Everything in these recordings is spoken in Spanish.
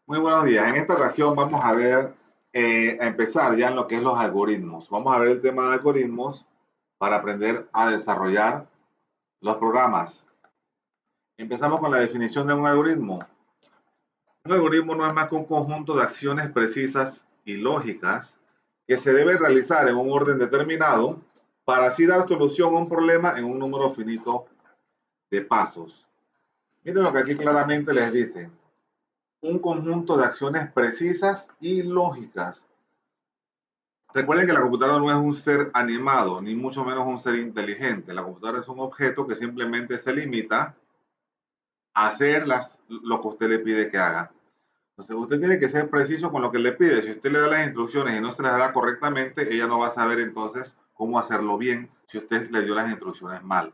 Muy buenos días. En esta ocasión vamos a ver, a empezar ya en lo que es los algoritmos. Vamos a ver el tema de algoritmos para aprender a desarrollar los programas. Empezamos con la definición de un algoritmo. Un algoritmo no es más que un conjunto de acciones precisas y lógicas que se debe realizar en un orden determinado para así dar solución a un problema en un número finito de pasos. Miren lo que aquí claramente les dice. Un conjunto de acciones precisas y lógicas. Recuerden que la computadora no es un ser animado, ni mucho menos un ser inteligente. La computadora es un objeto que simplemente se limita a hacer lo que usted le pide que haga. Entonces, usted tiene que ser preciso con lo que le pide. Si usted le da las instrucciones y no se las da correctamente, ella no va a saber entonces cómo hacerlo bien si usted le dio las instrucciones mal.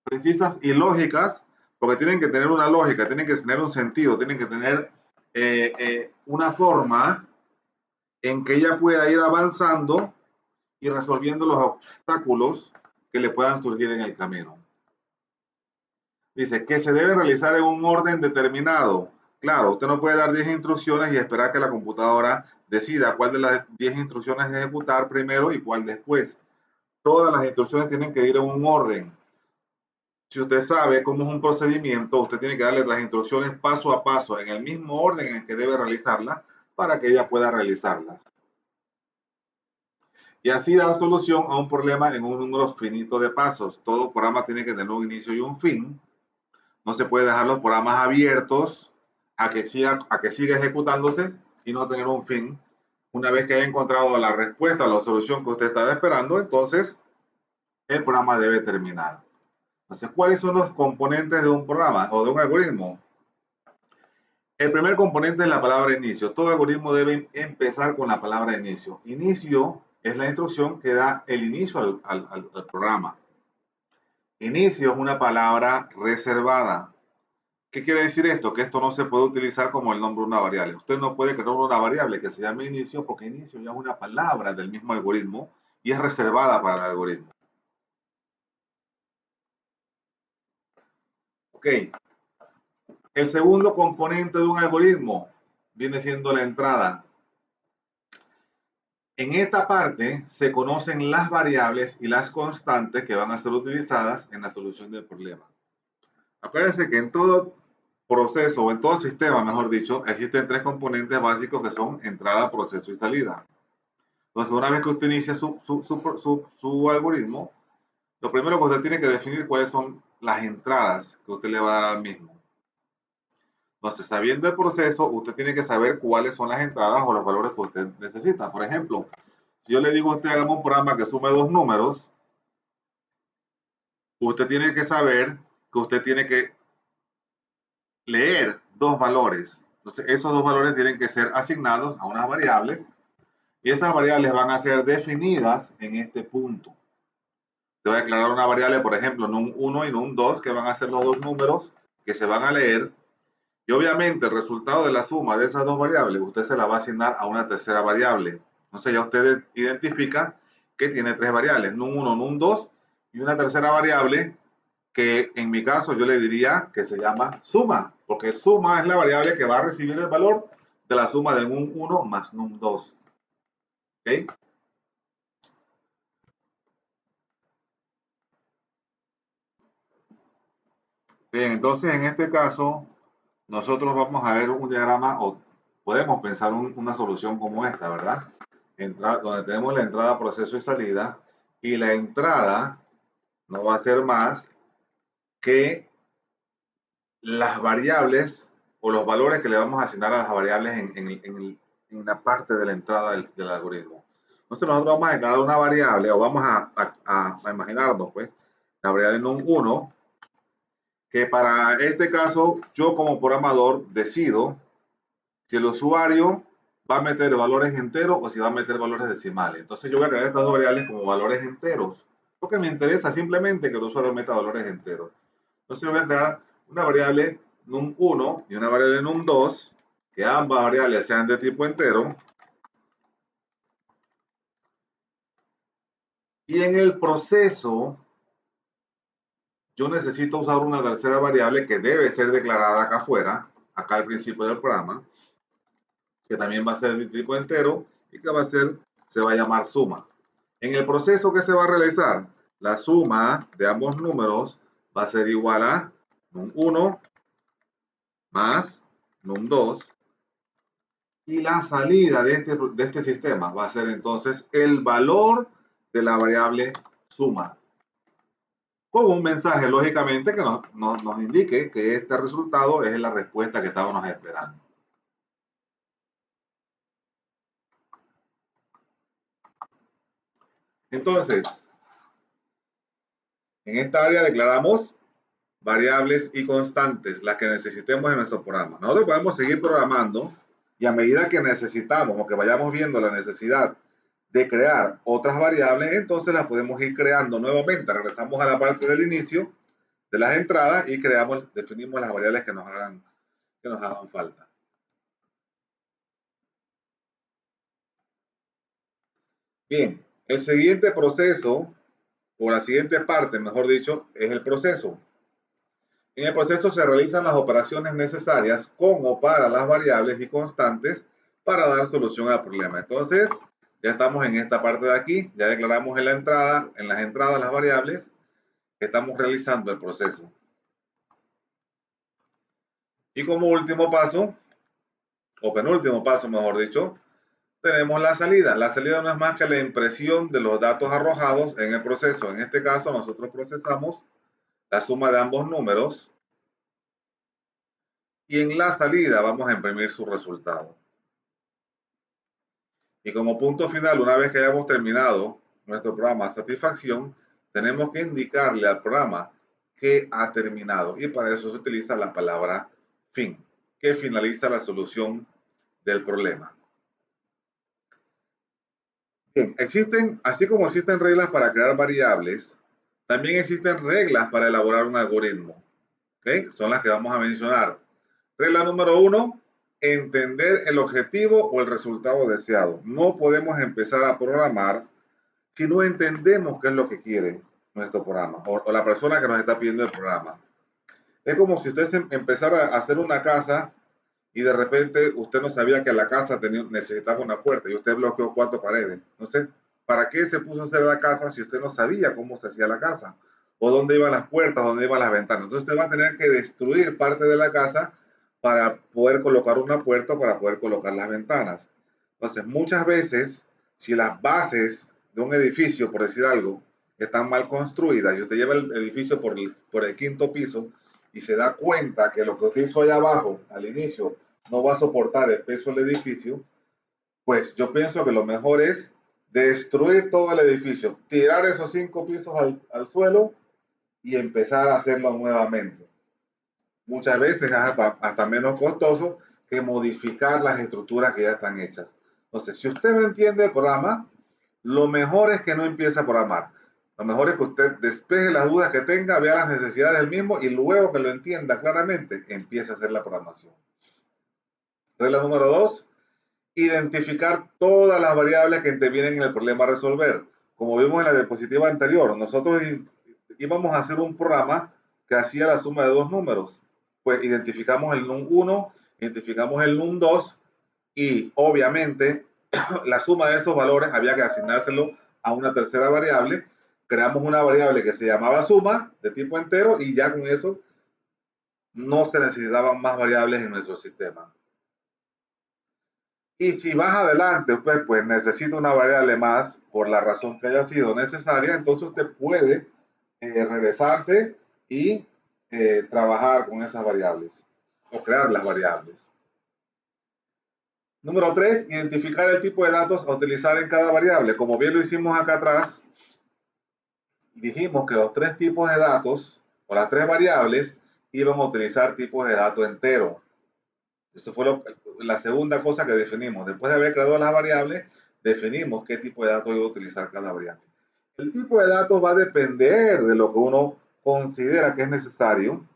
Precisas y lógicas, porque tienen que tener una lógica, tienen que tener un sentido, tienen que tener una forma en que ella pueda ir avanzando y resolviendo los obstáculos que le puedan surgir en el camino. Dice que se debe realizar en un orden determinado. Claro, usted no puede dar 10 instrucciones y esperar que la computadora decida cuál de las 10 instrucciones ejecutar primero y cuál después. Todas las instrucciones tienen que ir en un orden. Si usted sabe cómo es un procedimiento, usted tiene que darle las instrucciones paso a paso en el mismo orden en el que debe realizarlas para que ella pueda realizarlas. Y así dar solución a un problema en un número finito de pasos. Todo programa tiene que tener un inicio y un fin. No se puede dejar los programas abiertos a que siga ejecutándose y no tener un fin. Una vez que haya encontrado la respuesta o la solución que usted estaba esperando, entonces el programa debe terminar. Entonces, ¿cuáles son los componentes de un programa o de un algoritmo? El primer componente es la palabra inicio. Todo algoritmo debe empezar con la palabra inicio. Inicio es la instrucción que da el inicio al programa. Inicio es una palabra reservada. ¿Qué quiere decir esto? Que esto no se puede utilizar como el nombre de una variable. Usted no puede crear una variable que se llame inicio porque inicio ya es una palabra del mismo algoritmo y es reservada para el algoritmo. Ok. El segundo componente de un algoritmo viene siendo la entrada. En esta parte se conocen las variables y las constantes que van a ser utilizadas en la solución del problema. Acuérdense que en todo proceso o en todo sistema, mejor dicho, existen tres componentes básicos que son entrada, proceso y salida. Entonces, una vez que usted inicia su algoritmo, lo primero que usted tiene que definir cuáles son las entradas que usted le va a dar al mismo. Entonces, sabiendo el proceso, usted tiene que saber cuáles son las entradas o los valores que usted necesita. Por ejemplo, si yo le digo a usted hagamos un programa que sume dos números, usted tiene que saber que usted tiene que leer dos valores. Entonces, esos dos valores tienen que ser asignados a unas variables y esas variables van a ser definidas en este punto. Te voy a declarar una variable, por ejemplo, num1 y num2, que van a ser los dos números que se van a leer. Y obviamente el resultado de la suma de esas dos variables, usted se la va a asignar a una tercera variable. Entonces ya usted identifica que tiene tres variables, num1, num2 y una tercera variable que en mi caso yo le diría que se llama suma, porque suma es la variable que va a recibir el valor de la suma de num1 más num2. ¿Ok? Bien, entonces en este caso nosotros vamos a ver un diagrama o podemos pensar una solución como esta, ¿verdad? Donde tenemos la entrada, proceso y salida, y la entrada no va a ser más que las variables o los valores que le vamos a asignar a las variables en la parte de la entrada del algoritmo. Entonces nosotros vamos a declarar una variable o vamos a imaginarnos pues la variable num1 que para este caso yo como programador decido si el usuario va a meter valores enteros o si va a meter valores decimales. Entonces yo voy a crear estas dos variables como valores enteros, porque me interesa simplemente que el usuario meta valores enteros. Entonces yo voy a crear una variable num1 y una variable num2, que ambas variables sean de tipo entero. Y en el proceso, yo necesito usar una tercera variable que debe ser declarada acá afuera, acá al principio del programa, que también va a ser de tipo entero y que se va a llamar suma. En el proceso que se va a realizar, la suma de ambos números va a ser igual a num1 más num2, y la salida de este sistema va a ser entonces el valor de la variable suma, con un mensaje lógicamente que nos indique que este resultado es la respuesta que estábamos esperando. Entonces, en esta área declaramos variables y constantes, las que necesitemos en nuestro programa. Nosotros podemos seguir programando y a medida que necesitamos o que vayamos viendo la necesidad de crear otras variables, entonces las podemos ir creando nuevamente. Regresamos a la parte del inicio de las entradas y definimos las variables que nos hagan falta. Bien, el siguiente proceso, o la siguiente parte, mejor dicho, es el proceso. En el proceso se realizan las operaciones necesarias con o para las variables y constantes para dar solución al problema. Entonces, ya estamos en esta parte de aquí, ya declaramos en las entradas las variables, estamos realizando el proceso. Y como último paso, o penúltimo paso, mejor dicho, tenemos la salida. La salida no es más que la impresión de los datos arrojados en el proceso. En este caso, nosotros procesamos la suma de ambos números y en la salida vamos a imprimir su resultado. Y como punto final, una vez que hayamos terminado nuestro programa satisfacción, tenemos que indicarle al programa que ha terminado. Y para eso se utiliza la palabra fin, que finaliza la solución del problema. Bien, así como existen reglas para crear variables, también existen reglas para elaborar un algoritmo. ¿Okay? Son las que vamos a mencionar. Regla número 1, entender el objetivo o el resultado deseado. No podemos empezar a programar si no entendemos qué es lo que quiere nuestro programa o la persona que nos está pidiendo el programa. Es como si usted empezara a hacer una casa y de repente usted no sabía que la casa necesitaba una puerta y usted bloqueó 4 paredes. No sé, ¿para qué se puso a hacer la casa si usted no sabía cómo se hacía la casa? O dónde iban las puertas, dónde iban las ventanas. Entonces usted va a tener que destruir parte de la casa para poder colocar una puerta, para poder colocar las ventanas. Entonces, muchas veces, si las bases de un edificio, por decir algo, están mal construidas y usted lleva el edificio por el quinto piso y se da cuenta que lo que usted hizo allá abajo, al inicio, no va a soportar el peso del edificio, pues yo pienso que lo mejor es destruir todo el edificio, tirar esos 5 pisos al suelo y empezar a hacerlo nuevamente. Muchas veces es hasta menos costoso que modificar las estructuras que ya están hechas. Entonces, si usted no entiende el programa, lo mejor es que no empiece a programar. Lo mejor es que usted despeje las dudas que tenga, vea las necesidades del mismo y luego que lo entienda claramente, empiece a hacer la programación. Regla número 2, identificar todas las variables que intervienen en el problema a resolver. Como vimos en la diapositiva anterior, nosotros íbamos a hacer un programa que hacía la suma de 2 números. Pues identificamos el num1, identificamos el num2 y obviamente la suma de esos valores había que asignárselo a una tercera variable. Creamos una variable que se llamaba suma de tipo entero y ya con eso no se necesitaban más variables en nuestro sistema. Y si más adelante usted pues necesita una variable más por la razón que haya sido necesaria, entonces usted puede regresarse y trabajar con esas variables o crear las variables. Número 3, identificar el tipo de datos a utilizar en cada variable. Como bien lo hicimos acá atrás, dijimos que los 3 tipos de datos o las 3 variables iban a utilizar tipos de datos enteros. Esto fue la segunda cosa que definimos. Después de haber creado las variables, definimos qué tipo de datos iba a utilizar cada variable. El tipo de datos va a depender de lo que uno considera que es necesario.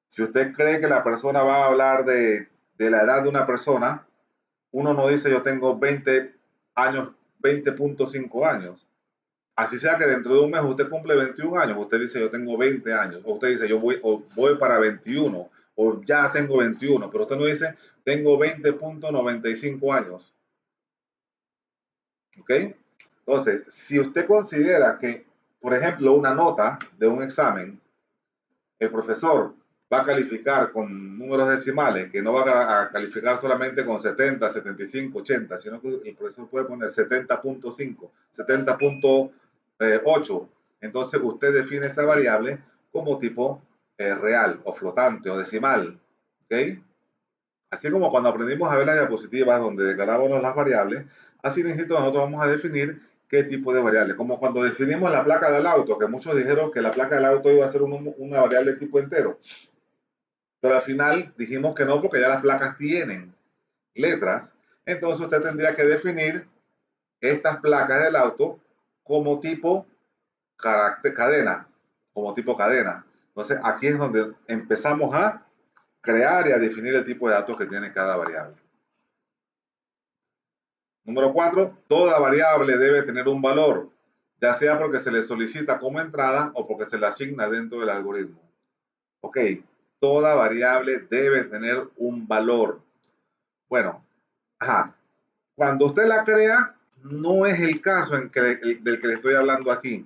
Si usted cree que la persona va a hablar de la edad de una persona, uno no dice yo tengo 20 años, 20.5 años. Así sea que dentro de un mes usted cumple 21 años, usted dice yo tengo 20 años, o usted dice yo voy para 21, o ya tengo 21, pero usted no dice tengo 20.95 años. ¿Ok? Entonces, si usted considera que, por ejemplo, una nota de un examen, el profesor va a calificar con números decimales, que no va a calificar solamente con 70, 75, 80, sino que el profesor puede poner 70.5, 70.8. Entonces usted define esa variable como tipo real o flotante o decimal. ¿Ok? Así como cuando aprendimos a ver las diapositivas donde declarábamos las variables, así nosotros vamos a definir qué tipo de variable. Como cuando definimos la placa del auto, que muchos dijeron que la placa del auto iba a ser una variable de tipo entero. Pero al final dijimos que no, porque ya las placas tienen letras. Entonces usted tendría que definir estas placas del auto como tipo cadena. Como tipo cadena. Entonces aquí es donde empezamos a crear y a definir el tipo de datos que tiene cada variable. Número 4, toda variable debe tener un valor, ya sea porque se le solicita como entrada o porque se le asigna dentro del algoritmo. Ok, toda variable debe tener un valor. Bueno, ajá, cuando usted la crea, no es el caso del que le estoy hablando aquí.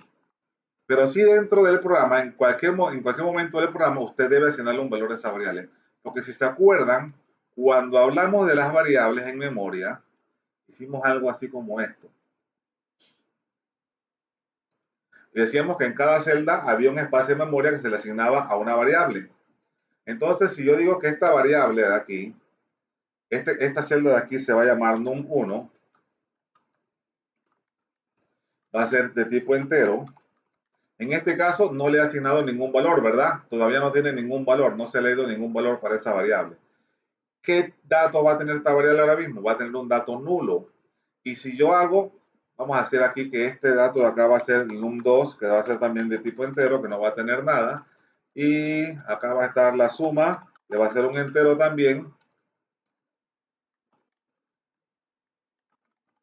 Pero sí dentro del programa, en cualquier momento del programa, usted debe asignarle un valor a esa variable. Porque si se acuerdan, cuando hablamos de las variables en memoria, hicimos algo así como esto. Y decíamos que en cada celda había un espacio de memoria que se le asignaba a una variable. Entonces, si yo digo que esta variable de aquí, esta celda de aquí se va a llamar num1, va a ser de tipo entero. En este caso no le he asignado ningún valor, ¿verdad? Todavía no tiene ningún valor, no se le ha ido ningún valor para esa variable. ¿Qué dato va a tener esta variable ahora mismo? Va a tener un dato nulo. Y si yo hago, vamos a hacer aquí que este dato de acá va a ser el num2, que va a ser también de tipo entero, que no va a tener nada. Y acá va a estar la suma, que va a ser un entero también.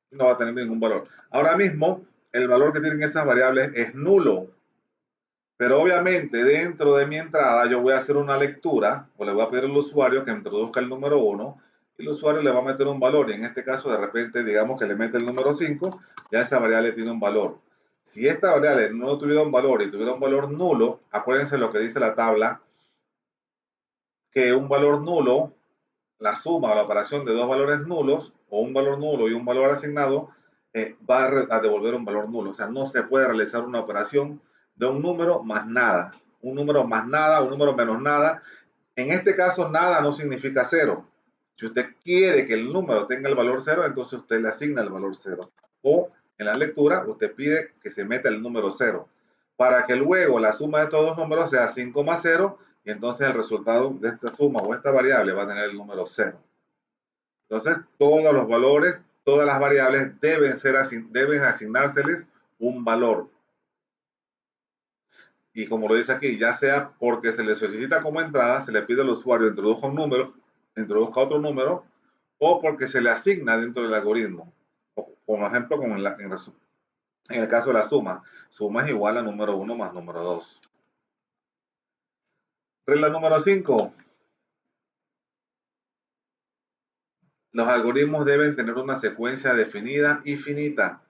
Y no va a tener ningún valor. Ahora mismo, el valor que tienen esas variables es nulo. Pero obviamente dentro de mi entrada yo voy a hacer una lectura o le voy a pedir al usuario que introduzca el número 1 y el usuario le va a meter un valor y en este caso de repente digamos que le mete el número 5, ya esa variable tiene un valor. Si esta variable no tuviera un valor y tuviera un valor nulo, acuérdense lo que dice la tabla, que un valor nulo, la suma o la operación de dos valores nulos o un valor nulo y un valor asignado va a devolver un valor nulo. O sea, no se puede realizar una operación de un número más nada. Un número más nada, un número menos nada. En este caso, nada no significa cero. Si usted quiere que el número tenga el valor cero, entonces usted le asigna el valor cero. O en la lectura, usted pide que se meta el número cero. Para que luego la suma de todos los números sea 5 más 0, y entonces el resultado de esta suma o esta variable va a tener el número 0. Entonces, todos los valores, todas las variables deben asignárseles un valor. Y como lo dice aquí, ya sea porque se le solicita como entrada, se le pide al usuario introduzca un número, introduzca otro número, o porque se le asigna dentro del algoritmo. O, por ejemplo, como en el caso de la suma. Suma es igual a número 1 más número 2. Regla número 5. Los algoritmos deben tener una secuencia definida y finita.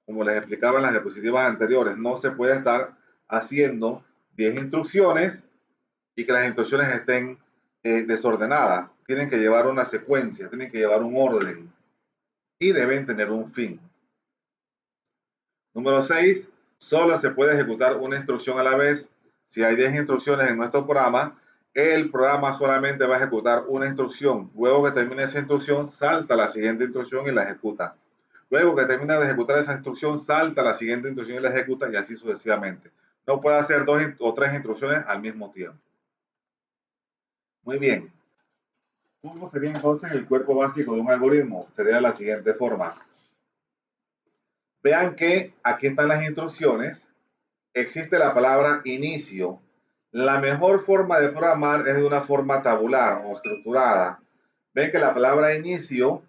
Como les explicaba en las diapositivas anteriores, no se puede estar haciendo 10 instrucciones y que las instrucciones estén desordenadas. Tienen que llevar una secuencia, tienen que llevar un orden y deben tener un fin. Número 6. Solo se puede ejecutar una instrucción a la vez. Si hay 10 instrucciones en nuestro programa, el programa solamente va a ejecutar una instrucción. Luego que termine esa instrucción, salta a la siguiente instrucción y la ejecuta. Luego que termina de ejecutar esa instrucción, salta a la siguiente instrucción y la ejecuta y así sucesivamente. No puede hacer 2 o 3 instrucciones al mismo tiempo. Muy bien. ¿Cómo sería entonces el cuerpo básico de un algoritmo? Sería de la siguiente forma. Vean que aquí están las instrucciones. Existe la palabra inicio. La mejor forma de programar es de una forma tabular o estructurada. Ven que la palabra inicio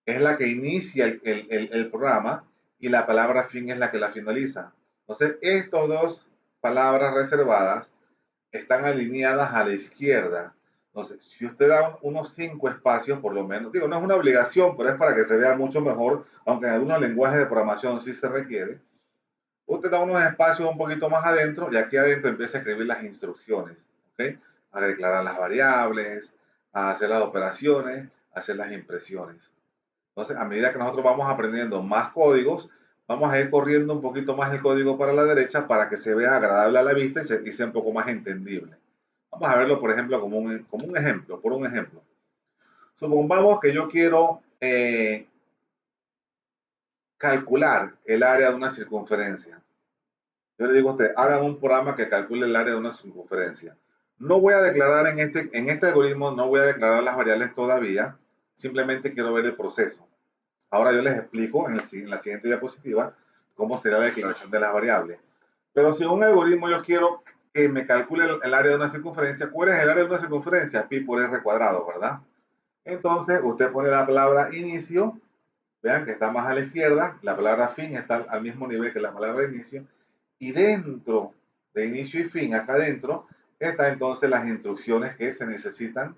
es la que inicia el programa y la palabra fin es la que la finaliza. Entonces, estas dos palabras reservadas están alineadas a la izquierda. Entonces, si usted da unos 5 espacios, por lo menos, digo, no es una obligación, pero es para que se vea mucho mejor, aunque en algunos lenguajes de programación sí se requiere. Usted da unos espacios un poquito más adentro y aquí adentro empieza a escribir las instrucciones, ¿ok? A declarar las variables, a hacer las operaciones, a hacer las impresiones. Entonces, a medida que nosotros vamos aprendiendo más códigos, vamos a ir corriendo un poquito más el código para la derecha para que se vea agradable a la vista y sea un poco más entendible. Vamos a verlo, por ejemplo, como un ejemplo, por un ejemplo. Supongamos que yo quiero calcular el área de una circunferencia. Yo le digo a usted, hagan un programa que calcule el área de una circunferencia. No voy a declarar en este algoritmo, no voy a declarar las variables todavía, simplemente quiero ver el proceso. Ahora yo les explico en la siguiente diapositiva cómo será la declaración de las variables. Pero si un algoritmo yo quiero que me calcule el área de una circunferencia, ¿cuál es el área de una circunferencia? Pi por r cuadrado, ¿verdad? Entonces usted pone la palabra inicio, vean que está más a la izquierda, la palabra fin está al mismo nivel que la palabra inicio, y dentro de inicio y fin, acá adentro, están entonces las instrucciones que se necesitan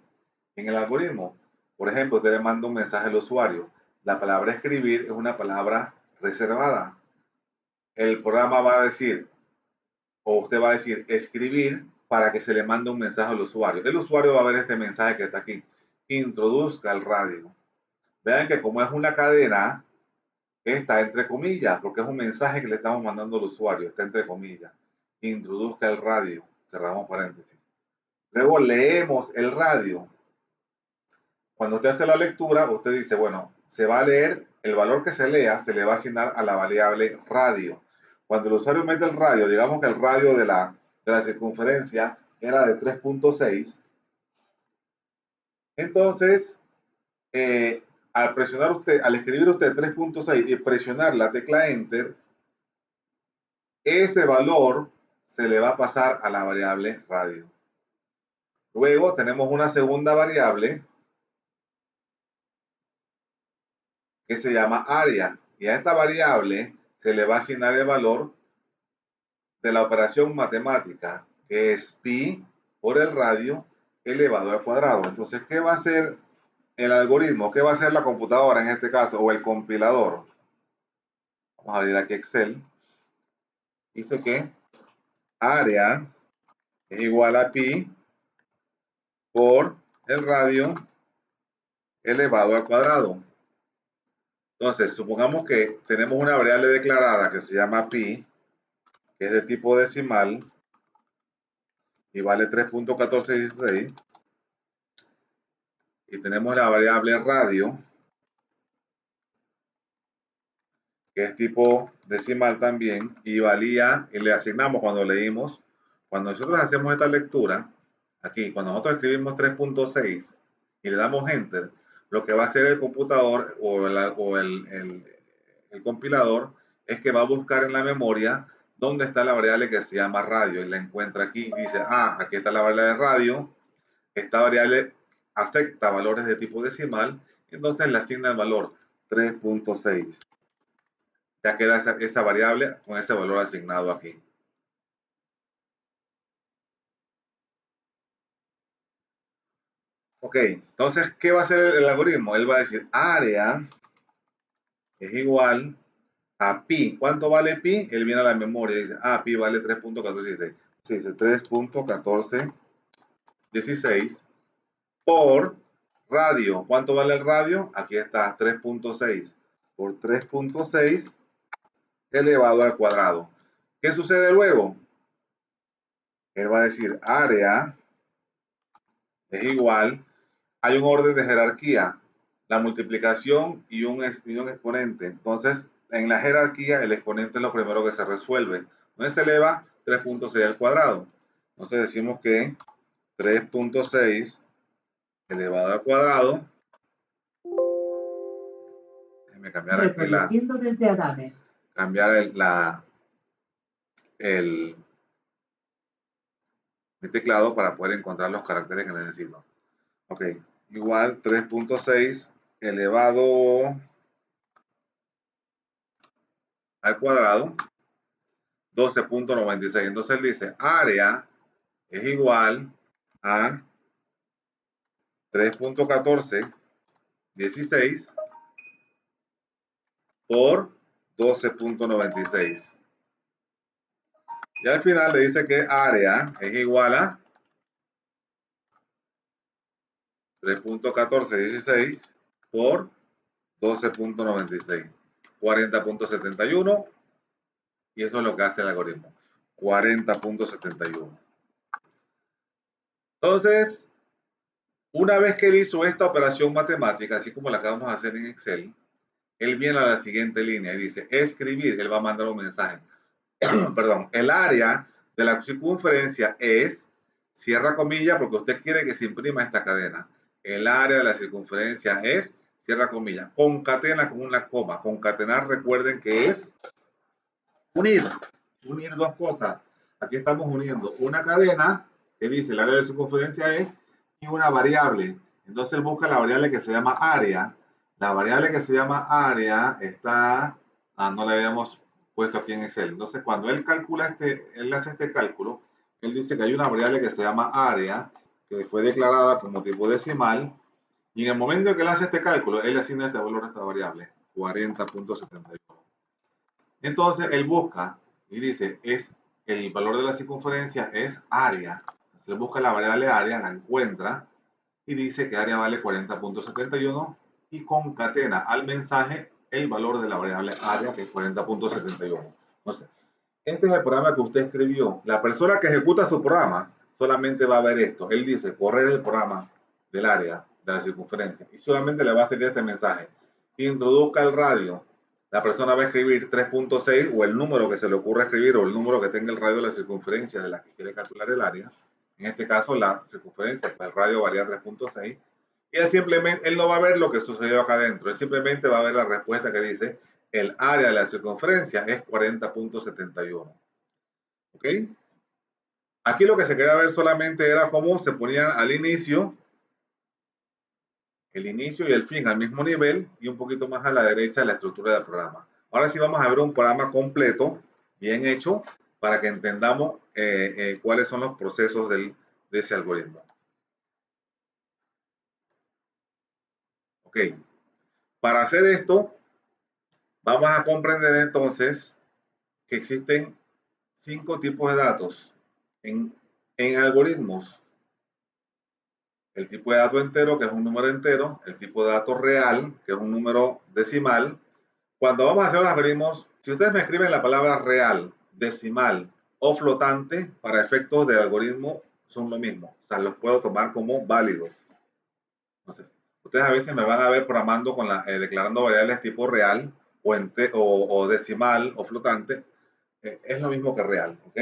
en el algoritmo. Por ejemplo, usted le manda un mensaje al usuario. La palabra escribir es una palabra reservada. El programa va a decir, o usted va a decir escribir para que se le mande un mensaje al usuario. El usuario va a ver este mensaje que está aquí. Introduzca el radio. Vean que como es una cadena, está entre comillas, porque es un mensaje que le estamos mandando al usuario, está entre comillas. Introduzca el radio, cerramos paréntesis. Luego leemos el radio. Cuando usted hace la lectura, usted dice, bueno, se va a leer, el valor que se lea se le va a asignar a la variable radio. Cuando el usuario mete el radio, digamos que el radio de la circunferencia era de 3.6, entonces al presionar usted, al escribir usted 3.6 y presionar la tecla Enter, ese valor se le va a pasar a la variable radio. Luego tenemos una segunda variable que se llama área. Y a esta variable se le va a asignar el valor de la operación matemática, que es pi por el radio elevado al cuadrado. Entonces, ¿qué va a hacer el algoritmo? ¿Qué va a hacer la computadora en este caso? O el compilador. Vamos a abrir aquí Excel. Dice que área es igual a pi por el radio elevado al cuadrado. Entonces, supongamos que tenemos una variable declarada que se llama pi, que es de tipo decimal y vale 3.1416. Y tenemos la variable radio, que es tipo decimal también, y valía, y le asignamos cuando leímos, cuando nosotros hacemos esta lectura, aquí, cuando nosotros escribimos 3.6 y le damos enter, lo que va a hacer el computador el compilador es que va a buscar en la memoria dónde está la variable que se llama radio y la encuentra aquí y dice, ah, aquí está la variable de radio, esta variable acepta valores de tipo decimal, entonces le asigna el valor 3.6. Ya queda esa variable con ese valor asignado aquí. Ok, entonces, ¿qué va a hacer el algoritmo? Él va a decir área es igual a pi. ¿Cuánto vale pi? Él viene a la memoria y dice, ah, pi vale 3.1416. Se dice 3.1416 por radio. ¿Cuánto vale el radio? Aquí está, 3.6 por 3.6 elevado al cuadrado. ¿Qué sucede luego? Él va a decir área es igual, hay un orden de jerarquía, la multiplicación y un exponente. Entonces, en la jerarquía, el exponente es lo primero que se resuelve. Entonces se eleva 3.6 al cuadrado. Entonces decimos que 3.6 elevado al cuadrado. Déjenme cambiar aquí desde Adames. Cambiar mi teclado para poder encontrar los caracteres que necesito. Ok, igual 3.6 elevado al cuadrado, 12.96. Entonces él dice área es igual a 3.1416 por 12.96. Y al final le dice que área es igual a 3.1416 por 12.96, 40.71, y eso es lo que hace el algoritmo, 40.71. Entonces, una vez que él hizo esta operación matemática, así como la acabamos de hacer en Excel, él viene a la siguiente línea y dice, escribir, él va a mandar un mensaje. Perdón, el área de la circunferencia es, cierra comilla, porque usted quiere que se imprima esta cadena. El área de la circunferencia es, cierra comilla, concatena con una coma. Concatenar, recuerden que es unir dos cosas. Aquí estamos uniendo una cadena que dice el área de circunferencia es y una variable. Entonces él busca la variable que se llama área. La variable que se llama área está, no la habíamos puesto aquí en Excel. Entonces cuando él calcula él hace este cálculo, él dice que hay una variable que se llama área, que fue declarada como tipo decimal, y en el momento en que él hace este cálculo, él asigna este valor a esta variable, 40.71. Entonces él busca y dice, el valor de la circunferencia es área. Entonces él busca la variable área, la encuentra y dice que área vale 40.71 y concatena al mensaje el valor de la variable área, que es 40.71. Entonces, este es el programa que usted escribió. La persona que ejecuta su programa solamente va a ver esto. Él dice, correr el programa del área de la circunferencia y solamente le va a salir este mensaje. Introduzca el radio. La persona va a escribir 3.6 o el número que se le ocurra escribir o el número que tenga el radio de la circunferencia de la que quiere calcular el área. En este caso, la circunferencia, el radio varía 3.6. Y él simplemente, él no va a ver lo que sucedió acá adentro. Él simplemente va a ver la respuesta que dice el área de la circunferencia es 40.71. ¿Ok? Aquí lo que se quería ver solamente era cómo se ponía al inicio, el inicio y el fin al mismo nivel y un poquito más a la derecha la estructura del programa. Ahora sí vamos a ver un programa completo, bien hecho, para que entendamos cuáles son los procesos de ese algoritmo. Ok. Para hacer esto, vamos a comprender entonces que existen 5 tipos de datos en algoritmos. El tipo de dato entero, que es un número entero, el tipo de dato real, que es un número decimal. Cuando vamos a hacer los algoritmos, si ustedes me escriben la palabra real, decimal o flotante, para efectos de algoritmo son lo mismo. O sea, los puedo tomar como válidos. Entonces, ustedes a veces me van a ver programando con declarando variables tipo real o decimal o flotante. Es lo mismo que real, ¿ok?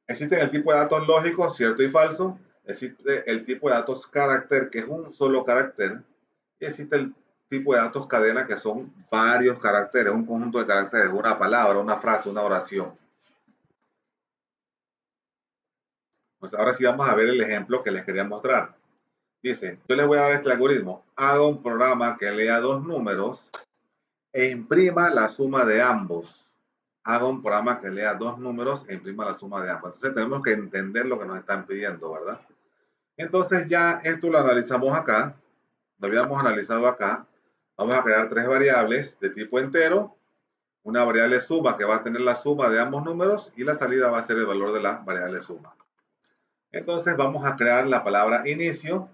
Existe el tipo de datos lógicos, cierto y falso. Existe el tipo de datos carácter, que es un solo carácter. Y existe el tipo de datos cadena, que son varios caracteres, un conjunto de caracteres, una palabra, una frase, una oración. Pues ahora sí vamos a ver el ejemplo que les quería mostrar. Dice, yo les voy a dar este algoritmo. Haga un programa que lea dos números e imprima la suma de ambos. Haga un programa que lea dos números e imprima la suma de ambos. Entonces tenemos que entender lo que nos están pidiendo, ¿verdad? Entonces ya esto lo analizamos acá, lo habíamos analizado acá. Vamos a crear 3 variables de tipo entero, una variable suma que va a tener la suma de ambos números y la salida va a ser el valor de la variable suma. Entonces vamos a crear la palabra inicio.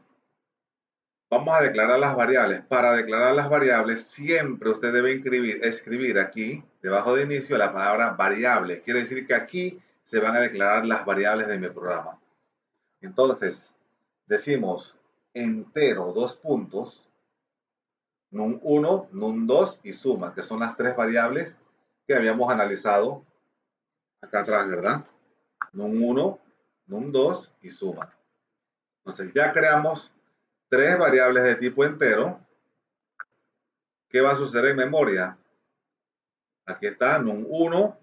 Vamos a declarar las variables. Para declarar las variables siempre usted debe escribir aquí, debajo de inicio, la palabra variable. Quiere decir que aquí se van a declarar las variables de mi programa. Entonces, decimos entero, dos puntos, num1, num2 y suma, que son las 3 variables que habíamos analizado acá atrás, ¿verdad? Num1, num2 y suma. Entonces ya creamos 3 variables de tipo entero. ¿Qué va a suceder en memoria? Aquí está num1,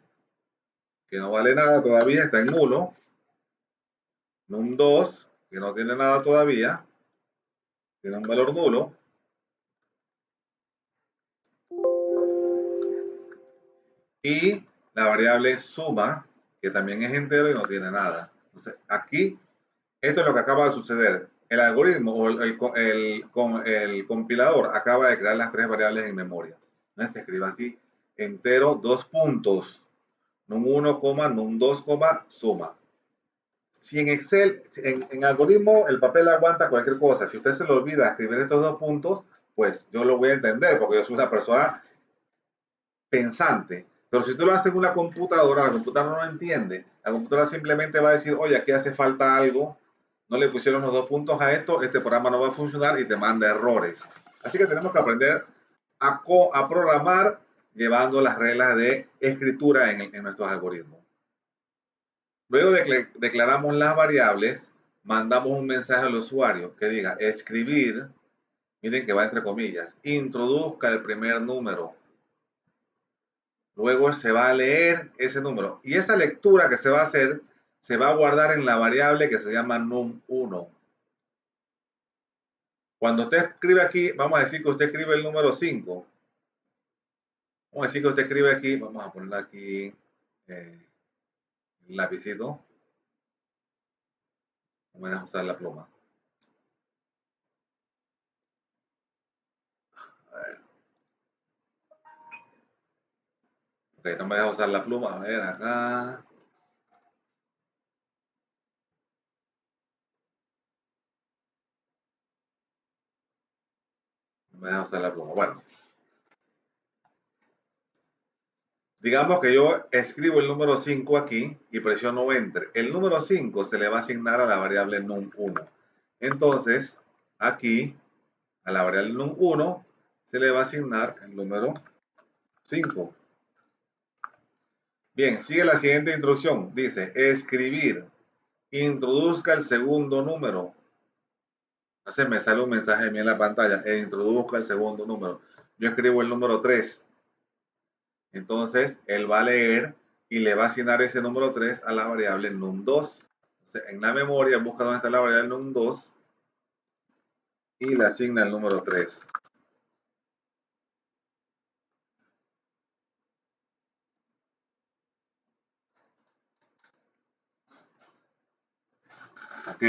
que no vale nada todavía, está en 1. Num2, que no tiene nada todavía, tiene un valor nulo. Y la variable suma, que también es entero y no tiene nada. Entonces, aquí, esto es lo que acaba de suceder. el algoritmo o el compilador acaba de crear las tres variables en memoria. ¿No? Se escribe así, entero, dos puntos, num1, num2, suma. Si en Excel, en algoritmo, el papel aguanta cualquier cosa. Si usted se le olvida escribir estos dos puntos, pues yo lo voy a entender porque yo soy una persona pensante. Pero si usted lo hace en una computadora, la computadora no lo entiende. La computadora simplemente va a decir, oye, aquí hace falta algo, no le pusieron los dos puntos a esto, este programa no va a funcionar y te manda errores. Así que tenemos que aprender a programar llevando las reglas de escritura en nuestros algoritmos. Luego de que declaramos las variables, mandamos un mensaje al usuario que diga escribir, miren que va entre comillas, introduzca el primer número. Luego se va a leer ese número. Y esa lectura que se va a hacer se va a guardar en la variable que se llama num1. Cuando usted escribe aquí, vamos a decir que usted escribe el número 5. Vamos a decir que usted escribe aquí, vamos a poner aquí el lapicito. Vamos a usar la pluma. A ver. Ok, no me deja usar la pluma. A ver, acá. No me deja usar la pluma. Bueno. Digamos que yo escribo el número 5 aquí y presiono Enter. El número 5 se le va a asignar a la variable num1. Entonces, aquí, a la variable num1, se le va a asignar el número 5. Bien, sigue la siguiente instrucción. Dice, escribir. Introduzca el segundo número. Entonces me sale un mensaje a mí en la pantalla. Introduzca el segundo número. Yo escribo el número 3. Entonces, él va a leer y le va a asignar ese número 3 a la variable num2. Entonces, en la memoria busca dónde está la variable num2 y le asigna el número 3. Ok.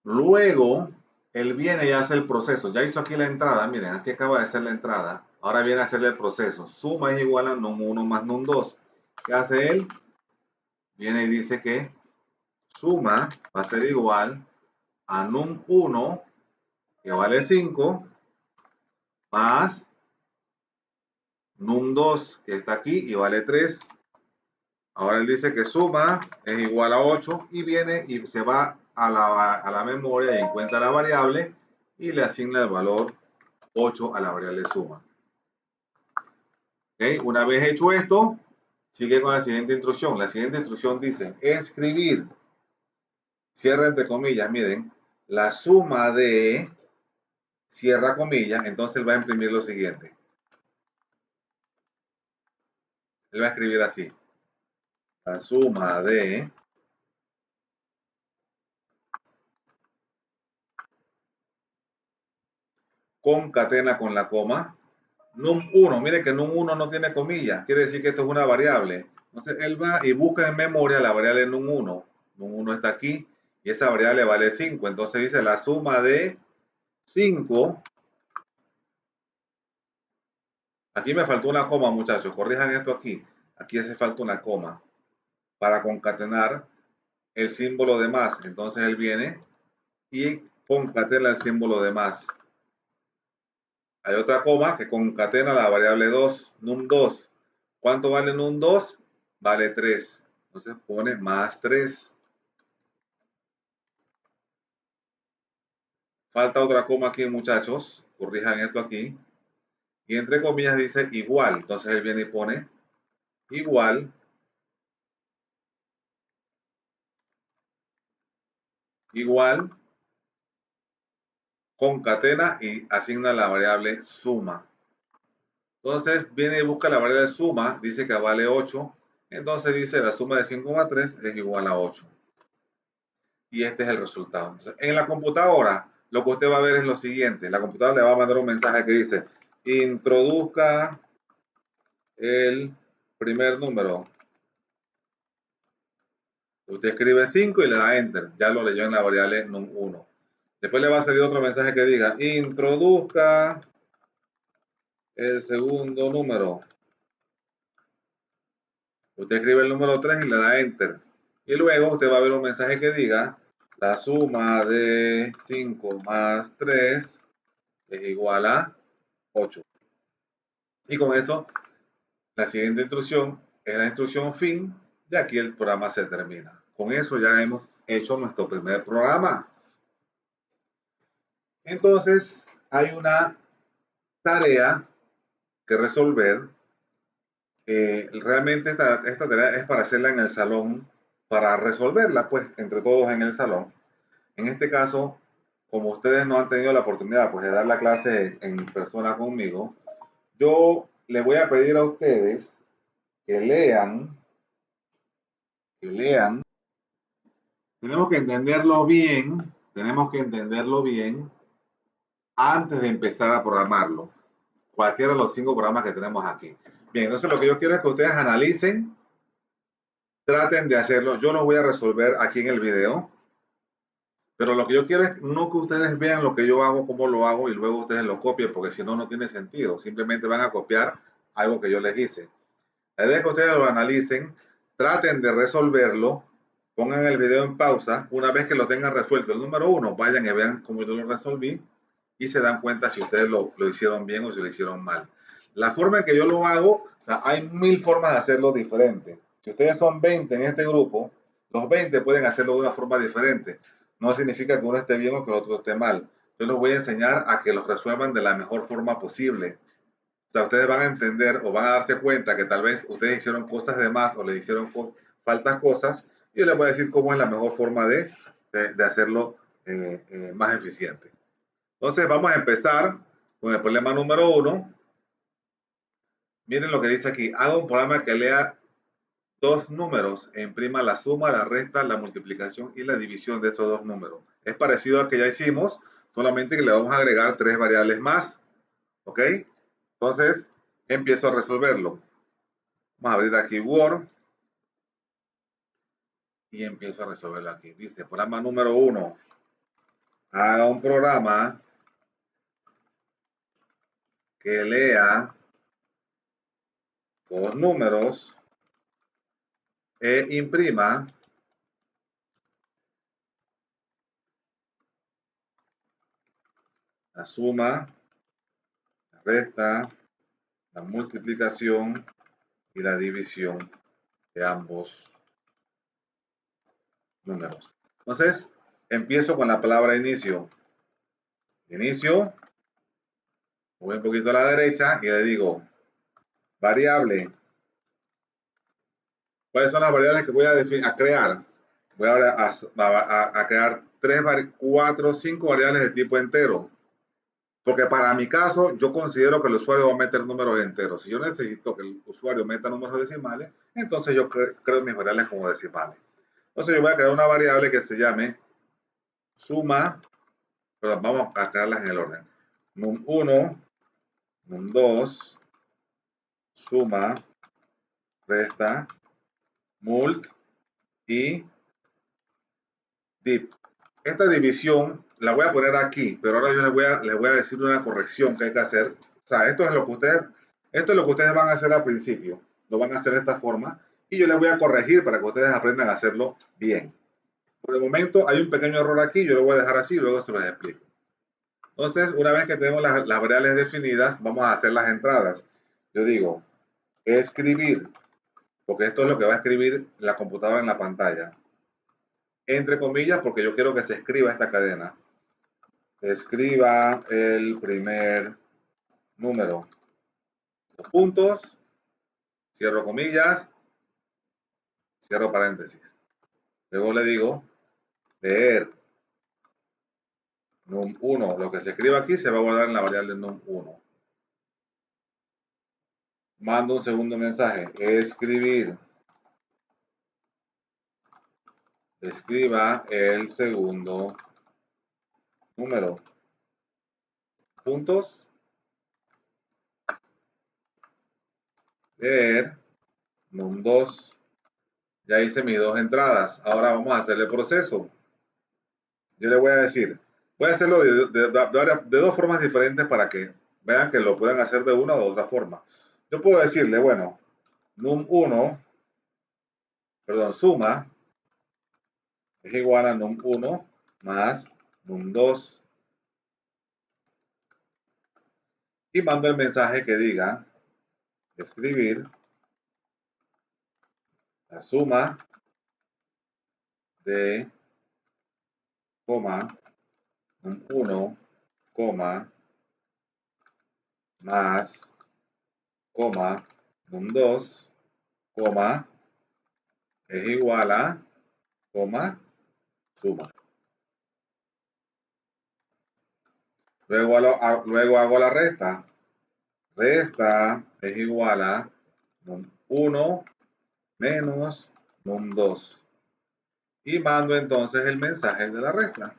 Luego, él viene y hace el proceso. Ya hizo aquí la entrada. Miren, aquí acaba de hacer la entrada. Ahora viene a hacerle el proceso. Suma es igual a num1 más num2. ¿Qué hace él? Viene y dice que suma va a ser igual a num1, que vale 5, más num2, que está aquí y vale 3. Ahora él dice que suma es igual a 8 y viene y se va a la memoria y encuentra la variable y le asigna el valor 8 a la variable suma. ¿Okay? Una vez hecho esto, sigue con la siguiente instrucción. La siguiente instrucción dice escribir, cierra entre comillas, miren, la suma de, cierra comillas, entonces él va a imprimir lo siguiente. Él va a escribir así. La suma de concatena con la coma num1, mire que num1 no tiene comillas, quiere decir que esto es una variable. Entonces él va y busca en memoria la variable num1. Num1 está aquí y esa variable vale 5. Entonces dice la suma de 5. Aquí me faltó una coma, muchachos. Corrijan esto aquí. Aquí hace falta una coma para concatenar el símbolo de más. Entonces él viene y concatena el símbolo de más. Hay otra coma que concatena la variable 2, num2. ¿Cuánto vale num2? Vale 3. Entonces pone más 3. Falta otra coma aquí, muchachos. Corrijan esto aquí. Y entre comillas dice igual. Entonces él viene y pone igual. Igual. Concatena y asigna la variable suma. Entonces viene y busca la variable suma. Dice que vale 8. Entonces dice la suma de 5,3 es igual a 8. Y este es el resultado. Entonces, en la computadora, lo que usted va a ver es lo siguiente. La computadora le va a mandar un mensaje que dice, introduzca el primer número. Usted escribe 5 y le da Enter. Ya lo leyó en la variable num1. Después le va a salir otro mensaje que diga, introduzca el segundo número. Usted escribe el número 3 y le da Enter. Y luego usted va a ver un mensaje que diga, la suma de 5 más 3 es igual a 8. Y con eso, la siguiente instrucción es la instrucción fin. Y aquí el programa se termina. Con eso ya hemos hecho nuestro primer programa. Entonces, hay una tarea que resolver. Realmente esta tarea es para hacerla en el salón, para resolverla pues entre todos en el salón. En este caso, como ustedes no han tenido la oportunidad pues de dar la clase en persona conmigo, yo les voy a pedir a ustedes que lean. Tenemos que entenderlo bien antes de empezar a programarlo. Cualquiera de los 5 programas que tenemos aquí. Bien, entonces lo que yo quiero es que ustedes analicen, traten de hacerlo. Yo lo voy a resolver aquí en el video, pero lo que yo quiero es no que ustedes vean lo que yo hago, cómo lo hago y luego ustedes lo copien, porque si no, no tiene sentido. Simplemente van a copiar algo que yo les hice. La idea es que ustedes lo analicen, traten de resolverlo, pongan el video en pausa. Una vez que lo tengan resuelto el número 1, vayan y vean cómo yo lo resolví y se dan cuenta si ustedes lo hicieron bien o si lo hicieron mal. La forma en que yo lo hago, o sea, hay 1000 formas de hacerlo diferente. Si ustedes son 20 en este grupo, los 20 pueden hacerlo de una forma diferente. No significa que uno esté bien o que el otro esté mal. Yo les voy a enseñar a que los resuelvan de la mejor forma posible. O sea, ustedes van a entender o van a darse cuenta que tal vez ustedes hicieron cosas de más o les hicieron faltas cosas. Y yo les voy a decir cómo es la mejor forma de hacerlo más eficiente. Entonces vamos a empezar con el problema número 1. Miren lo que dice aquí. Haga un programa que lea 2 números e imprima la suma, la resta, la multiplicación y la división de esos 2 números. Es parecido al que ya hicimos, solamente que le vamos a agregar 3 variables más. ¿Ok? Entonces, empiezo a resolverlo. Vamos a abrir aquí Word y empiezo a resolverlo aquí. Dice, programa número 1. Haga un programa que lea 2 números e imprima la suma, la resta, la multiplicación y la división de ambos números. Entonces, empiezo con la palabra inicio. Inicio, voy un poquito a la derecha y le digo, variable. ¿Cuáles son las variables que voy a crear? Voy a crear 3, 4, 5 variables de tipo entero. Porque para mi caso, yo considero que el usuario va a meter números enteros. Si yo necesito que el usuario meta números decimales, entonces yo creo mis variables como decimales. Entonces yo voy a crear una variable que se llame suma, pero vamos a crearlas en el orden. Num1, num2, suma, resta, mult y div. Esta división la voy a poner aquí, pero ahora yo les voy a decir una corrección que hay que hacer. O sea, esto es lo que ustedes van a hacer al principio. Lo van a hacer de esta forma y yo les voy a corregir para que ustedes aprendan a hacerlo bien. Por el momento hay un pequeño error aquí, yo lo voy a dejar así y luego se los explico. Entonces, una vez que tenemos las variables definidas, vamos a hacer las entradas. Yo digo, escribir, porque esto es lo que va a escribir la computadora en la pantalla. Entre comillas, porque yo quiero que se escriba esta cadena. Escriba el primer número. Los puntos, cierro comillas, cierro paréntesis. Luego le digo, leer num1. Lo que se escriba aquí se va a guardar en la variable num1. Mando un segundo mensaje, escribir. Escriba el segundo número. Puntos. Leer num2. Ya hice mis dos entradas. Ahora vamos a hacer el proceso. Yo le voy a decir, voy a hacerlo de dos formas diferentes para que vean que lo pueden hacer de una u otra forma. Yo puedo decirle, bueno, num1, perdón, suma es igual a num1 más num2. Y mando el mensaje que diga, escribir la suma de, num1, más, num2, es igual a, suma. Luego hago la resta. Resta es igual a num1 menos num2. Y mando entonces el mensaje de la resta.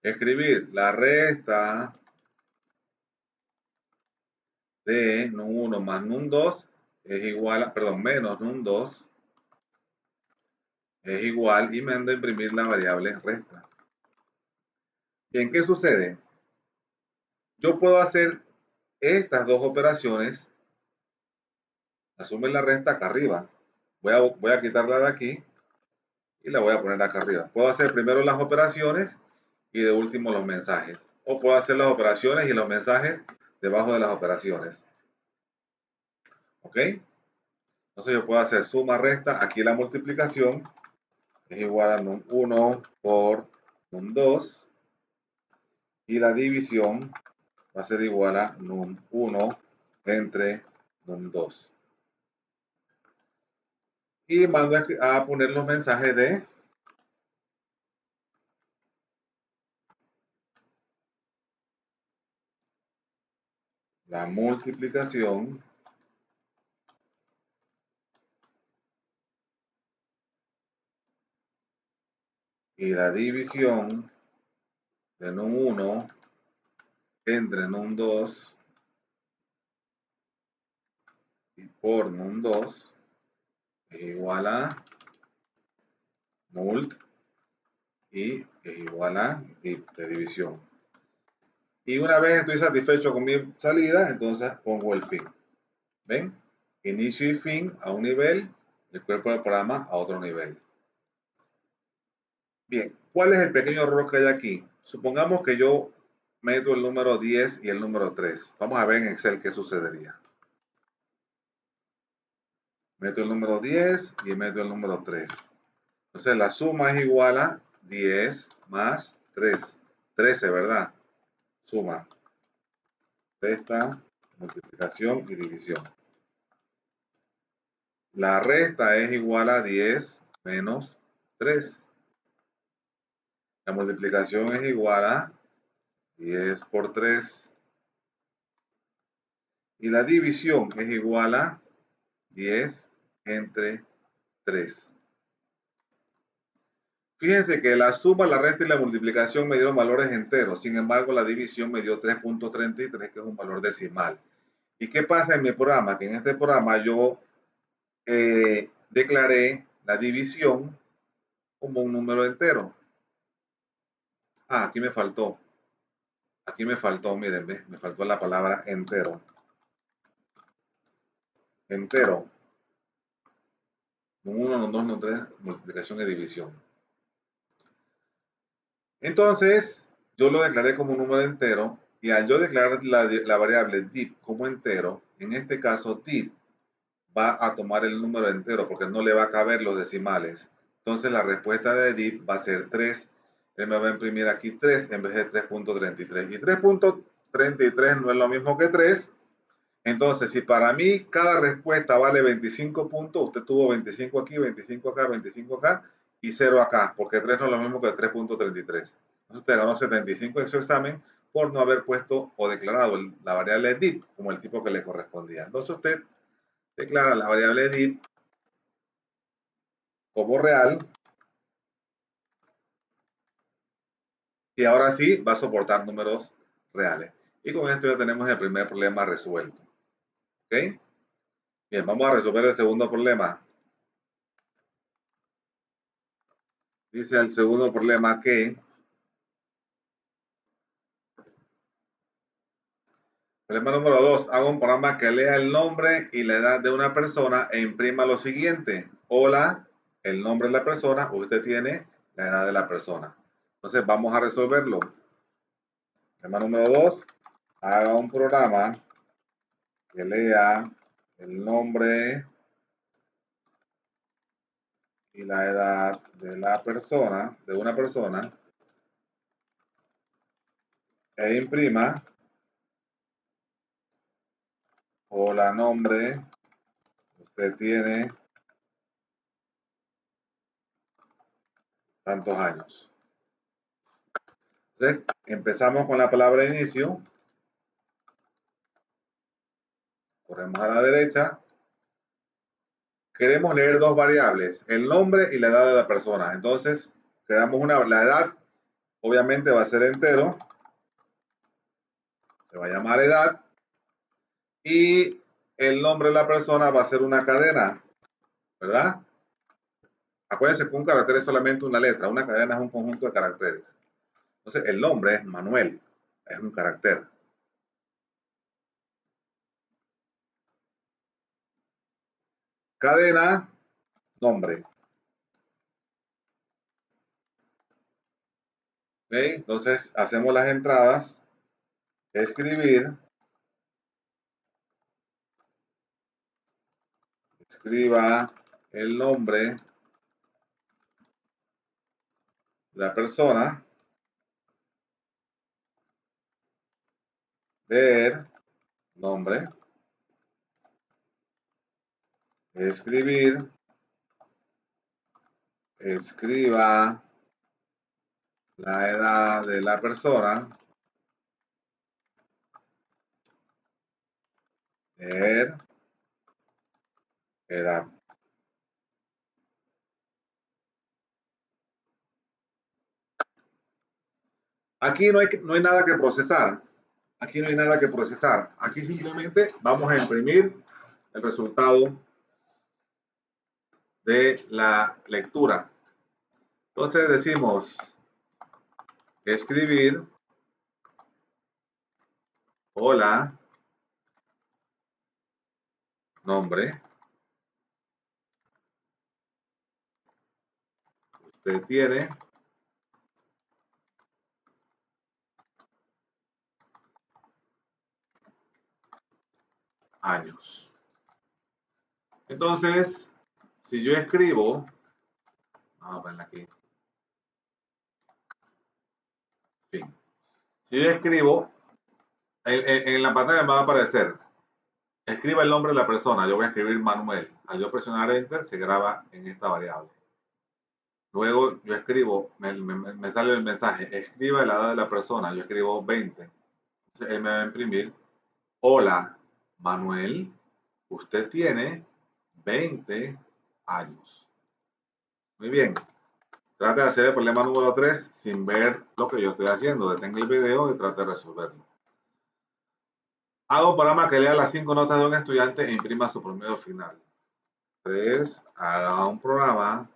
Escribir la resta de num1 más num2 es igual a, perdón, menos num2 es igual, y mando a imprimir la variable resta. Bien, ¿qué sucede? Yo puedo hacer estas dos operaciones, la suma y la resta acá arriba. Voy a quitarla de aquí y la voy a poner acá arriba. Puedo hacer primero las operaciones y de último los mensajes. O puedo hacer las operaciones y los mensajes debajo de las operaciones. ¿Ok? Entonces yo puedo hacer suma, resta. Aquí la multiplicación es igual a num1 por num2. Y la división va a ser igual a num1 entre num2. Y mando a poner los mensajes de la multiplicación y la división de num1 entre num2 y por num2 es igual a mult y es igual a div de división. Y una vez estoy satisfecho con mi salida, entonces pongo el fin. ¿Ven? Inicio y fin a un nivel, el cuerpo del programa a otro nivel. Bien, ¿cuál es el pequeño error que hay aquí? Supongamos que yo meto el número 10 y el número 3. Vamos a ver en Excel qué sucedería. Meto el número 10 y meto el número 3. Entonces la suma es igual a 10 más 3. 13, ¿verdad? Suma, resta, multiplicación y división. La resta es igual a 10 menos 3. La multiplicación es igual a 10 por 3. Y la división es igual a 10 entre 3. Fíjense que la suma, la resta y la multiplicación me dieron valores enteros. Sin embargo, la división me dio 3.33, que es un valor decimal. ¿Y qué pasa en mi programa? Que en este programa yo declaré la división como un número entero. Ah, aquí me faltó. Aquí me faltó, miren, ¿ves? Me faltó la palabra entero. Entero. No 1, no 2, no 3, multiplicación y división. Entonces, yo lo declaré como un número entero, y al yo declarar la variable div como entero, en este caso div va a tomar el número entero porque no le va a caber los decimales. Entonces la respuesta de div va a ser 3. Él me va a imprimir aquí 3 en vez de 3.33. Y 3.33 no es lo mismo que 3. Entonces, si para mí cada respuesta vale 25 puntos, usted tuvo 25 aquí, 25 acá, 25 acá y 0 acá, porque 3 no es lo mismo que 3.33. Entonces usted ganó 75 en su examen por no haber puesto o declarado la variable div como el tipo que le correspondía. Entonces usted declara la variable div como real y ahora sí va a soportar números reales. Y con esto ya tenemos el primer problema resuelto. ¿Ok? Bien, vamos a resolver el segundo problema. Dice el segundo problema que problema número 2. Haga un programa que lea el nombre y la edad de una persona e imprima lo siguiente. Hola, el nombre de la persona, usted tiene la edad de la persona. Entonces vamos a resolverlo. Problema número 2. Haga un programa que lea el nombre y la edad de la persona, de una persona, e imprima. Hola, nombre, usted tiene tantos años. Entonces, empezamos con la palabra inicio. Corremos a la derecha. Queremos leer dos variables, el nombre y la edad de la persona. Entonces, creamos la edad, obviamente va a ser entero. Se va a llamar edad. Y el nombre de la persona va a ser una cadena, ¿verdad? Acuérdense que un carácter es solamente una letra, una cadena es un conjunto de caracteres. Entonces, el nombre es Manuel, es un carácter. Cadena, nombre. ¿Ok? Entonces, hacemos las entradas. Escribir. Escriba el nombre de la persona. Leer, nombre. Escribir. Escriba la edad de la persona. Leer, edad. Aquí no hay nada que procesar. Aquí no hay nada que procesar. Aquí simplemente vamos a imprimir el resultado de la lectura. Entonces decimos escribir. Hola. Nombre. Usted tiene años. Entonces, si yo escribo, vamos a ponerla aquí. Fin. Si yo escribo, en la pantalla me va a aparecer, escriba el nombre de la persona. Yo voy a escribir Manuel. Al yo presionar Enter, se graba en esta variable. Luego yo escribo, me sale el mensaje, escriba la edad de la persona. Yo escribo 20. Entonces él me va a imprimir, hola, Manuel, usted tiene 20 años. Muy bien. Trate de hacer el problema número 3 sin ver lo que yo estoy haciendo. Detenga el video y trate de resolverlo. Haga un programa que lea las 5 notas de un estudiante e imprima su promedio final. 3. Haga un programa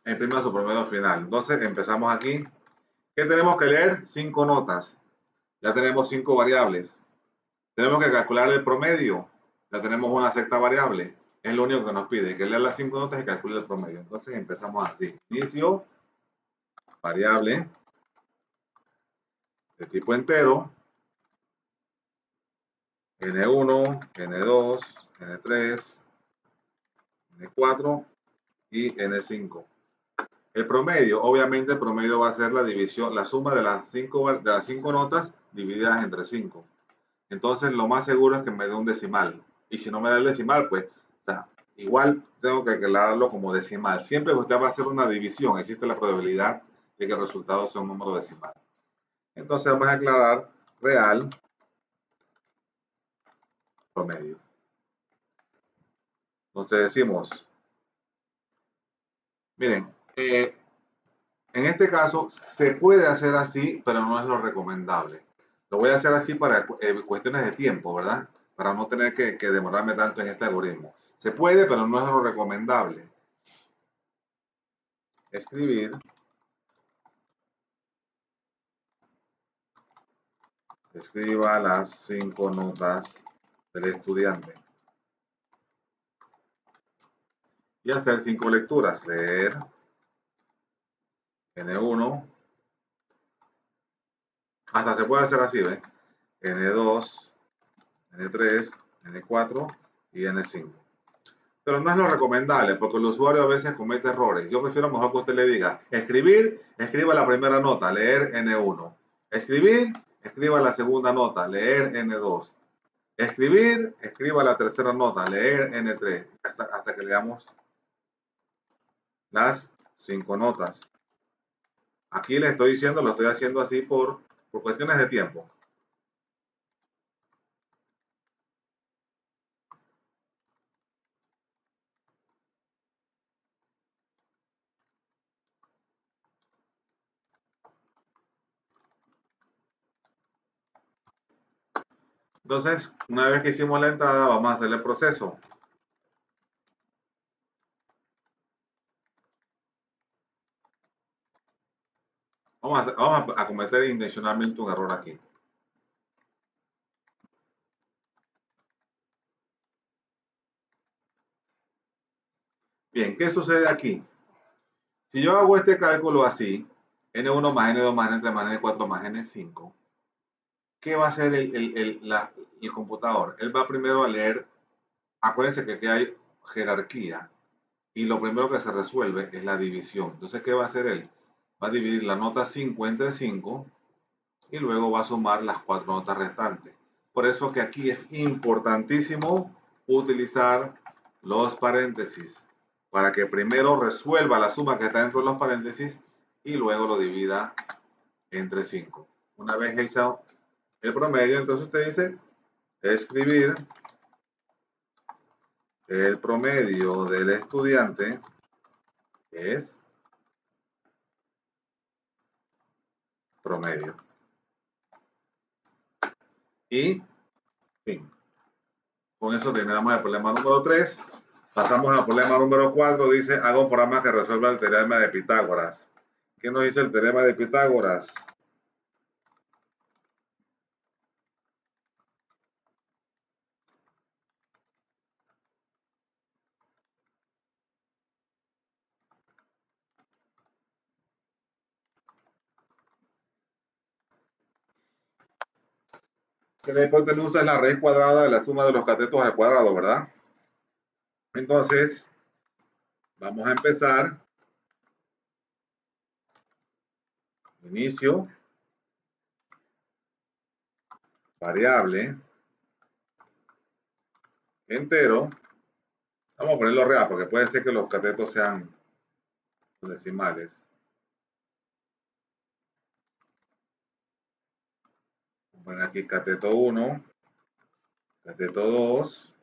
e imprima su promedio final. Entonces empezamos aquí. ¿Qué tenemos que leer? 5 notas. Ya tenemos 5 variables. Tenemos que calcular el promedio. Ya tenemos una sexta variable. Es lo único que nos pide, que lea las 5 notas y calcule el promedio. Entonces empezamos así. Inicio, variable de tipo entero, N1, N2, N3, N4 y N5. El promedio, obviamente el promedio va a ser la división, la suma de las 5 notas divididas entre 5. Entonces lo más seguro es que me dé un decimal. Y si no me da el decimal, pues, o sea, igual tengo que aclararlo como decimal. Siempre que usted va a hacer una división, existe la probabilidad de que el resultado sea un número decimal. Entonces vamos a aclarar real promedio. Entonces decimos, miren, en este caso se puede hacer así, pero no es lo recomendable. Lo voy a hacer así para cuestiones de tiempo, ¿verdad? Para no tener que demorarme tanto en este algoritmo. Se puede, pero no es lo recomendable. Escribir, escriba las 5 notas del estudiante. Y hacer 5 lecturas. Leer N1. Hasta se puede hacer así, ¿ves? N2, N3, N4 y N5. Pero no es lo recomendable porque el usuario a veces comete errores. Yo prefiero mejor que usted le diga, escribir, escriba la primera nota, leer N1. Escribir, escriba la segunda nota, leer N2. Escribir, escriba la tercera nota, leer N3. Hasta que leamos las 5 notas. Aquí le estoy diciendo, lo estoy haciendo así por cuestiones de tiempo. Entonces, una vez que hicimos la entrada, vamos a hacer el proceso. Vamos a cometer intencionalmente un error aquí. Bien, ¿qué sucede aquí? Si yo hago este cálculo así, N1 más N2 más N3 más N4 más N5, ¿qué va a hacer el computador? Él va primero a leer, acuérdense que aquí hay jerarquía, y lo primero que se resuelve es la división. Entonces, ¿qué va a hacer él? Va a dividir la nota 5 entre 5 y luego va a sumar las 4 notas restantes. Por eso que aquí es importantísimo utilizar los paréntesis para que primero resuelva la suma que está dentro de los paréntesis y luego lo divida entre 5. Una vez hecho el promedio, entonces usted dice escribir el promedio del estudiante es promedio. Y fin. Con eso terminamos el problema número 3. Pasamos al problema número 4. Dice, haga un programa que resuelva el teorema de Pitágoras. ¿Qué nos dice el teorema de Pitágoras? Que la hipotenusa es la raíz cuadrada de la suma de los catetos al cuadrado, ¿verdad? Entonces, vamos a empezar. Inicio. Variable. Entero. Vamos a ponerlo real porque puede ser que los catetos sean decimales. Vamos a poner aquí cateto 1, cateto 2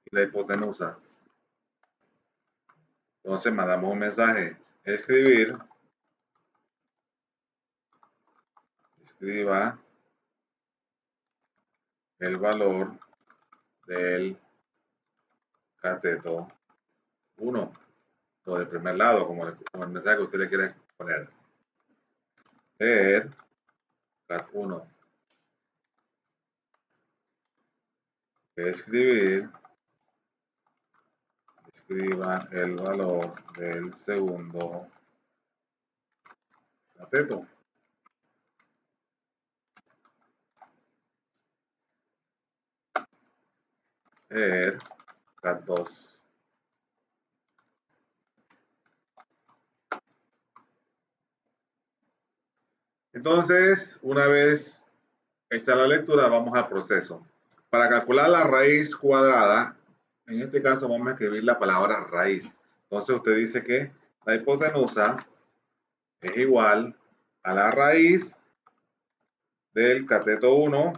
y la hipotenusa. Entonces mandamos un mensaje. Escribir. Escriba el valor del cateto 1 o del primer lado, como el mensaje que usted le quiere poner. Leer cat 1. Escribir. Escriba el valor del segundo cateto. Leer cat 2. Entonces, una vez hecha la lectura, vamos al proceso. Para calcular la raíz cuadrada, en este caso vamos a escribir la palabra raíz. Entonces usted dice que la hipotenusa es igual a la raíz del cateto 1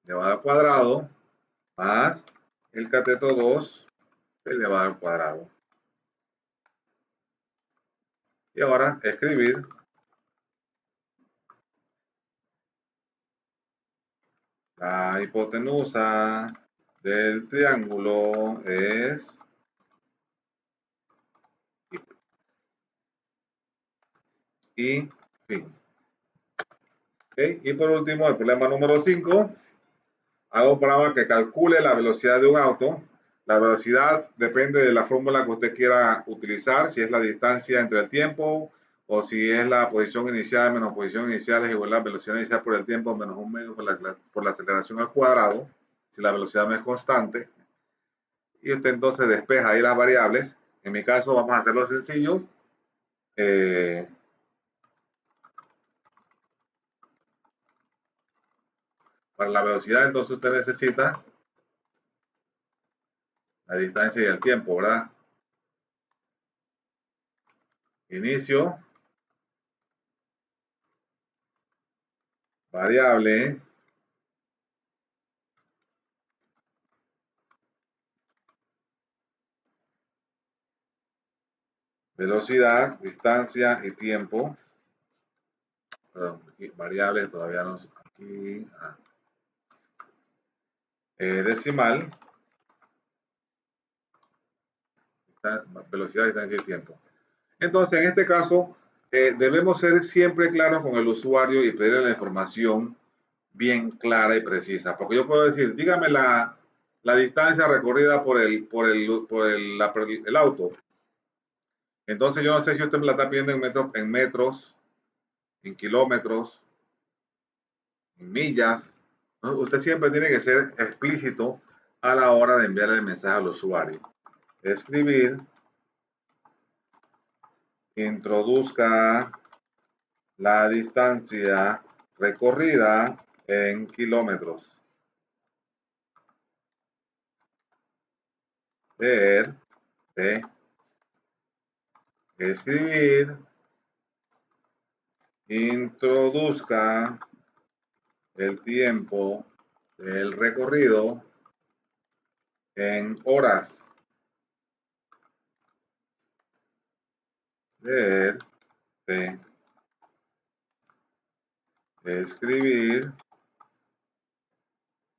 elevado al cuadrado más el cateto 2 elevado al cuadrado. Y ahora escribir la hipotenusa del triángulo es y fin. ¿Okay? Y por último, el problema número 5. Hago un programa que calcule la velocidad de un auto. La velocidad depende de la fórmula que usted quiera utilizar, si es la distancia entre el tiempo o si es la posición inicial menos posición inicial es igual a la velocidad inicial por el tiempo menos un medio por la aceleración al cuadrado, si la velocidad no es constante. Y usted entonces despeja ahí las variables. En mi caso vamos a hacerlo sencillo. Para la velocidad entonces usted necesita la distancia y el tiempo, ¿verdad? Inicio, variable, velocidad, distancia y tiempo. Perdón, aquí, variables todavía no. Aquí, decimal, velocidad, distancia y tiempo. Entonces, en este caso, debemos ser siempre claros con el usuario y pedirle la información bien clara y precisa. Porque yo puedo decir, dígame la distancia recorrida por el auto. Entonces, yo no sé si usted me la está pidiendo en metros, en kilómetros, en millas. ¿No? Usted siempre tiene que ser explícito a la hora de enviar el mensaje al usuario. Escribir, introduzca la distancia recorrida en kilómetros. Leer, escribir, introduzca el tiempo del recorrido en horas. Leer, escribir,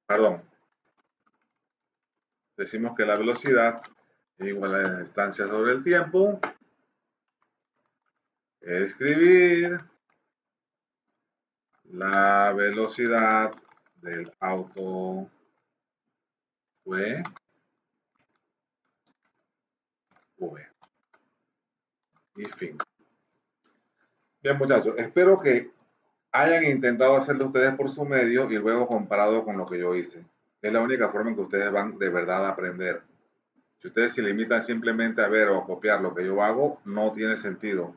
perdón, decimos que la velocidad es igual a la distancia sobre el tiempo. Escribir la velocidad del auto fue V. Y fin. Bien, muchachos, espero que hayan intentado hacerlo ustedes por su medio y luego comparado con lo que yo hice. Es la única forma en que ustedes van de verdad a aprender. Si ustedes se limitan simplemente a ver o a copiar lo que yo hago, no tiene sentido.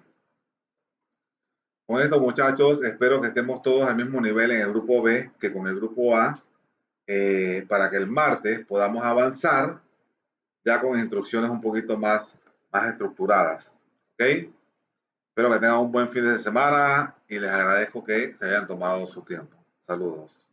Con esto, muchachos, espero que estemos todos al mismo nivel en el grupo B que con el grupo A, para que el martes podamos avanzar ya con instrucciones un poquito más estructuradas. ¿Ok? Espero que tengan un buen fin de semana y les agradezco que se hayan tomado su tiempo. Saludos.